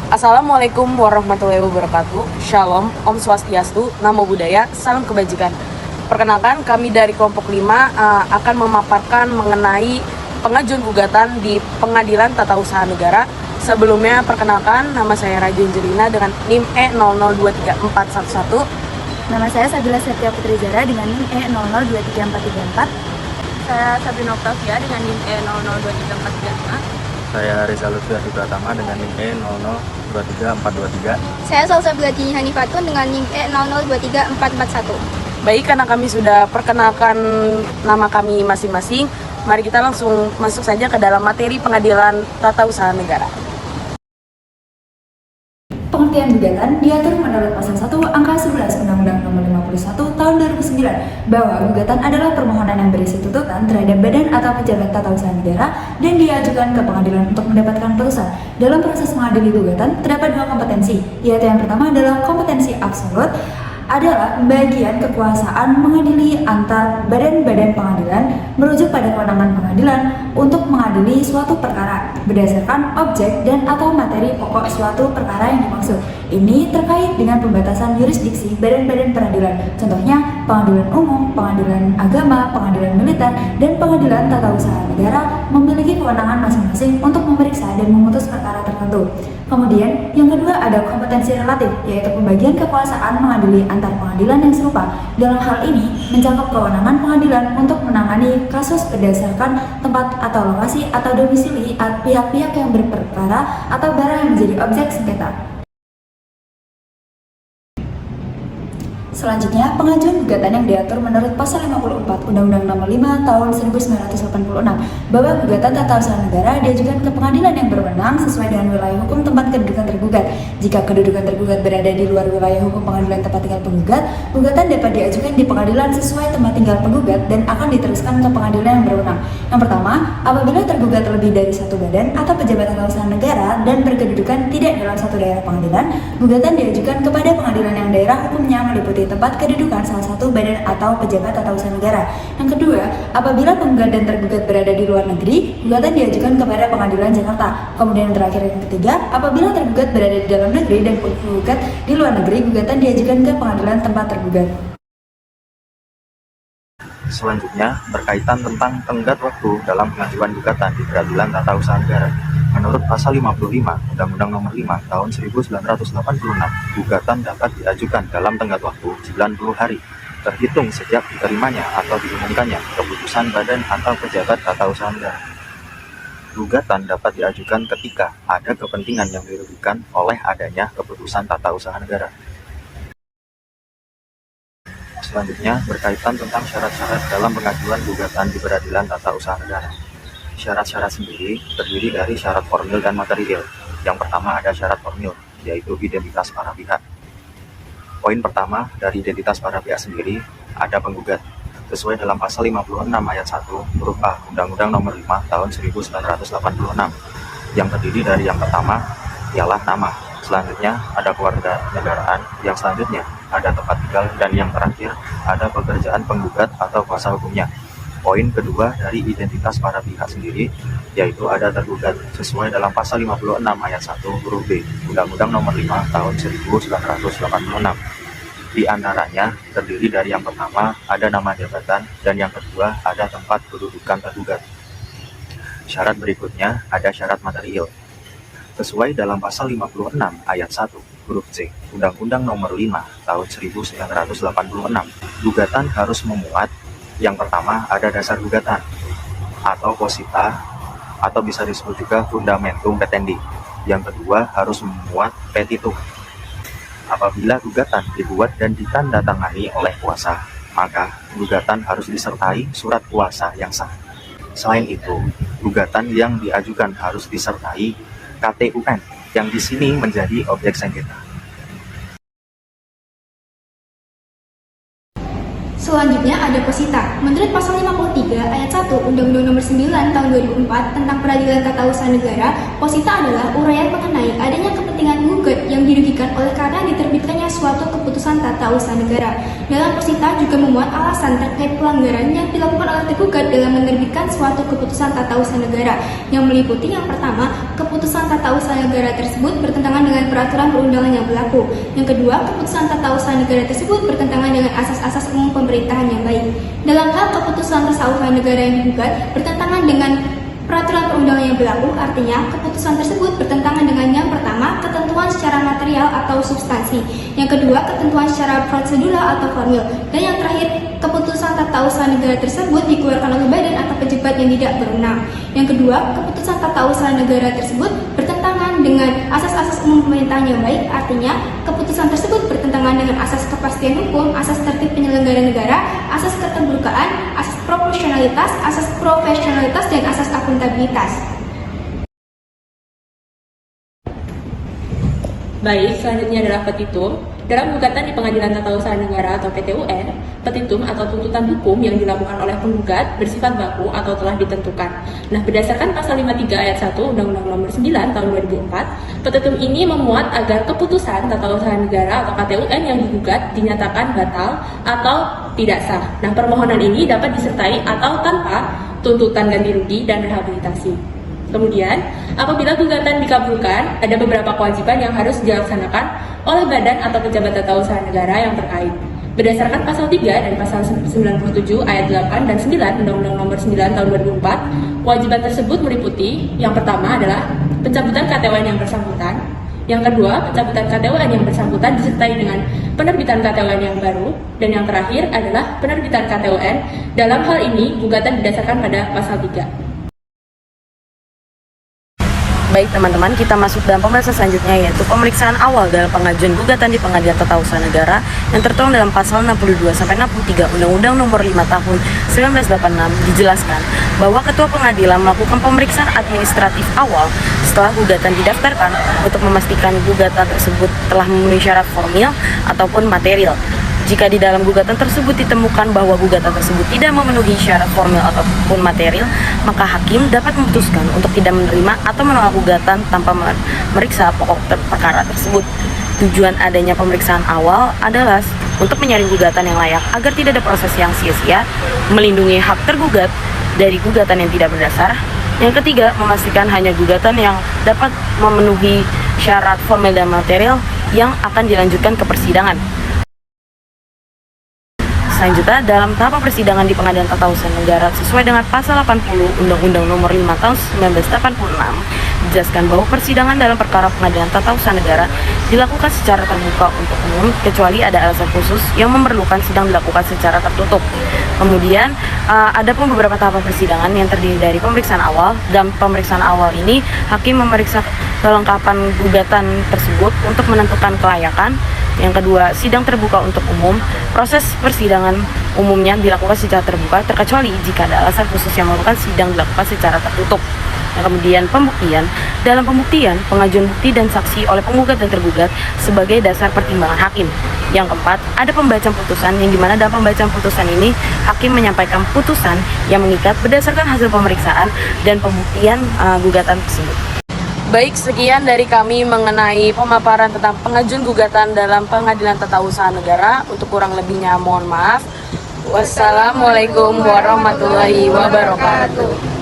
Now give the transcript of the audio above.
Assalamualaikum warahmatullahi wabarakatuh. Shalom, Om Swastiastu, Namo Buddhaya, Salam Kebajikan. Perkenalkan, kami dari kelompok 5 akan memaparkan mengenai pengajuan gugatan di Pengadilan Tata Usaha Negara. Sebelumnya, perkenalkan, nama saya Raja Angelina dengan NIM E0023411. Nama saya Sabila Septia Putri Zara dengan NIM E0023434. Saya Sabrina Octavia dengan NIM E0023435. Saya Reza Lutfi Pratama dengan NIM E0023423. Saya Salsa Belatini Hanifatun dengan NIM E0023441. Baik, karena kami sudah perkenalkan nama kami masing-masing, mari kita langsung masuk saja ke dalam materi Pengadilan Tata Usaha Negara. Pengertian gugatan diatur menurut pasal 1 angka 11 Undang-Undang Nomor 51 Tahun 2009 bahwa gugatan adalah permohonan yang berisi tuntutan terhadap badan atau pejabat tata usaha negara dan diajukan ke pengadilan untuk mendapatkan putusan. Dalam proses mengadili gugatan terdapat dua kompetensi, yaitu yang pertama adalah kompetensi absolut, adalah bagian kekuasaan mengadili antar badan-badan pengadilan merujuk pada kewenangan pengadilan untuk mengadili suatu perkara berdasarkan objek dan atau materi pokok suatu perkara yang dimaksud. Ini terkait dengan pembatasan yurisdiksi badan-badan peradilan, contohnya pengadilan umum, pengadilan agama, pengadilan militer, dan pengadilan tata usaha negara memiliki kewenangan masing-masing untuk memeriksa dan memutus perkara tertentu. Kemudian, yang kedua ada kompetensi relatif, yaitu pembagian kekuasaan mengadili antar pengadilan yang serupa. Dalam hal ini, mencakup kewenangan pengadilan untuk menangani kasus berdasarkan tempat atau lokasi atau domisili pihak-pihak yang berperkara atau barang yang menjadi objek sengketa. Selanjutnya, pengajuan gugatan yang diatur menurut pasal 54 Undang-Undang Nomor 5 Tahun 1986 bahwa gugatan tata usaha negara diajukan ke pengadilan yang berwenang sesuai dengan wilayah hukum tempat kedudukan tergugat. Jika kedudukan tergugat berada di luar wilayah hukum pengadilan tempat tinggal penggugat, gugatan dapat diajukan di pengadilan sesuai tempat tinggal penggugat dan akan diteruskan ke pengadilan yang berwenang. Yang pertama, apabila tergugat lebih dari satu badan atau pejabat tata usaha negara dan berkedudukan tidak dalam satu daerah pengadilan, gugatan diajukan kepada pengadilan yang daerah hukumnya meliputi tempat kedudukan salah satu badan atau pejabat tata usaha negara. Yang kedua, apabila penggugat dan tergugat berada di luar negeri, gugatan diajukan kepada pengadilan Jakarta. Kemudian yang terakhir yang ketiga, apabila tergugat berada di dalam negeri dan penggugat di luar negeri, gugatan diajukan ke pengadilan tempat tergugat. Selanjutnya, berkaitan tentang tenggat waktu dalam pengajuan gugatan di Pengadilan Tata Usaha Negara. Menurut pasal 55 Undang-Undang Nomor 5 Tahun 1986, gugatan dapat diajukan dalam tenggat waktu 90 hari, terhitung sejak diterimanya atau diumumkannya keputusan badan atau pejabat tata usaha negara. Gugatan dapat diajukan ketika ada kepentingan yang dirugikan oleh adanya keputusan tata usaha negara. Selanjutnya, berkaitan tentang syarat-syarat dalam pengajuan gugatan di Peradilan Tata Usaha Negara. Syarat-syarat sendiri terdiri dari syarat formil dan material. Yang pertama ada syarat formil, yaitu identitas para pihak. Poin pertama dari identitas para pihak sendiri ada penggugat, sesuai dalam pasal 56 ayat 1 huruf A Undang-Undang Nomor 5 Tahun 1986, yang terdiri dari yang pertama ialah nama, selanjutnya ada keluarga negaraan, yang selanjutnya ada tempat tinggal, dan yang terakhir ada pekerjaan penggugat atau kuasa hukumnya. Poin kedua dari identitas para pihak sendiri yaitu ada tergugat, sesuai dalam pasal 56 ayat 1 huruf B Undang-Undang Nomor 5 Tahun 1986. Di antaranya terdiri dari yang pertama ada nama jabatan dan yang kedua ada tempat kedudukan tergugat. Syarat berikutnya ada syarat material. Sesuai dalam pasal 56 ayat 1 huruf C Undang-Undang Nomor 5 Tahun 1986, gugatan harus memuat yang pertama ada dasar gugatan atau posita atau bisa disebut juga fundamentum petendi. Yang kedua harus memuat petitum. Apabila gugatan dibuat dan ditandatangani oleh kuasa, maka gugatan harus disertai surat kuasa yang sah. Selain itu, gugatan yang diajukan harus disertai KTUN yang di sini menjadi objek sengketa. Selanjutnya ada posita. Menurut pasal 53 ayat 1 Undang-Undang Nomor 9 Tahun 2004 tentang Peradilan Tata Usaha Negara, posita adalah uraian mengenai adanya kepentingan gugat yang dirugikan oleh karena diterbitkannya suatu keputusan tata usaha negara. Dalam posita juga memuat alasan terkait pelanggaran yang dilakukan oleh tergugat dalam menerbitkan suatu keputusan tata usaha negara, yang meliputi yang pertama, keputusan keputusan tata usaha negara tersebut bertentangan dengan peraturan perundangan yang berlaku. Yang kedua, keputusan tata usaha negara tersebut bertentangan dengan asas-asas umum pemerintahan yang baik. Dalam hal keputusan tata usaha negara yang digugat bertentangan dengan peraturan perundangan yang berlaku, artinya keputusan tersebut bertentangan dengan yang pertama, ketentuan secara material atau substansi, yang kedua, ketentuan secara prosedural atau formil, dan yang terakhir, keputusan tata usaha negara tersebut dikeluarkan oleh badan atau pejabat yang tidak berwenang. Yang kedua, keputusan tata usaha negara tersebut bertentangan dengan asas-asas umum pemerintahan yang baik, artinya keputusan tersebut bertentangan dengan asas kepastian hukum, asas tertib penyelenggara negara, asas keterbukaan, asas proporsionalitas, asas profesionalitas, dan asas akuntabilitas. Baik, selanjutnya adalah petitum. Dalam gugatan di Pengadilan Tata Usaha Negara atau PT-UN, petitum atau tuntutan hukum yang dilakukan oleh penggugat bersifat baku atau telah ditentukan. Nah, berdasarkan pasal 53 ayat 1 Undang-Undang Nomor 9 Tahun 2004, petitum ini memuat agar keputusan Tata Usaha Negara atau PT-UN yang digugat dinyatakan batal atau tidak sah. Nah, permohonan ini dapat disertai atau tanpa tuntutan ganti rugi dan rehabilitasi. Kemudian, apabila gugatan dikabulkan, ada beberapa kewajiban yang harus dilaksanakan oleh badan atau pejabat tata usaha negara yang terkait. Berdasarkan pasal 3 dan pasal 97 ayat 8 dan 9 Undang-Undang Nomor 9 Tahun 2004, kewajiban tersebut meliputi yang pertama adalah pencabutan KTWN yang bersangkutan, yang kedua, pencabutan KTWN yang bersangkutan disertai dengan penerbitan KTWN yang baru, dan yang terakhir adalah penerbitan KTWN. Dalam hal ini, gugatan didasarkan pada pasal 3. Baik teman-teman, kita masuk dalam pembahasan selanjutnya, yaitu pemeriksaan awal dalam pengajuan gugatan di Pengadilan Tata Usaha Negara yang tertuang dalam pasal 62-63 Undang-Undang Nomor 5 Tahun 1986. Dijelaskan bahwa Ketua Pengadilan melakukan pemeriksaan administratif awal setelah gugatan didaftarkan untuk memastikan gugatan tersebut telah memenuhi syarat formil ataupun material. Jika di dalam gugatan tersebut ditemukan bahwa gugatan tersebut tidak memenuhi syarat formil ataupun material, maka hakim dapat memutuskan untuk tidak menerima atau menolak gugatan tanpa memeriksa pokok perkara tersebut. Tujuan adanya pemeriksaan awal adalah untuk menyaring gugatan yang layak agar tidak ada proses yang sia-sia, melindungi hak tergugat dari gugatan yang tidak berdasar. Yang ketiga, memastikan hanya gugatan yang dapat memenuhi syarat formil dan material yang akan dilanjutkan ke persidangan. Selanjutnya, dalam tahapan persidangan di Pengadilan Tata Usaha Negara sesuai dengan pasal 80 Undang-Undang Nomor 5 Tahun 1986, dijelaskan bahwa persidangan dalam perkara Pengadilan Tata Usaha Negara dilakukan secara terbuka untuk umum kecuali ada alasan khusus yang memerlukan sidang dilakukan secara tertutup. Kemudian ada pun beberapa tahapan persidangan yang terdiri dari pemeriksaan awal. Dalam pemeriksaan awal ini, hakim memeriksa kelengkapan gugatan tersebut untuk menentukan kelayakan. Yang kedua, sidang terbuka untuk umum. Proses persidangan umumnya dilakukan secara terbuka, terkecuali jika ada alasan khusus yang memerlukan sidang dilakukan secara tertutup. Kemudian pembuktian. Dalam pembuktian, pengajuan bukti dan saksi oleh penggugat dan tergugat sebagai dasar pertimbangan hakim. Yang keempat, ada pembacaan putusan, yang dimana dalam pembacaan putusan ini hakim menyampaikan putusan yang mengikat berdasarkan hasil pemeriksaan dan pembuktian gugatan tersebut. Baik, sekian dari kami mengenai pemaparan tentang pengajuan gugatan dalam Pengadilan Tata Usaha Negara. Untuk kurang lebihnya mohon maaf. Wassalamualaikum warahmatullahi wabarakatuh.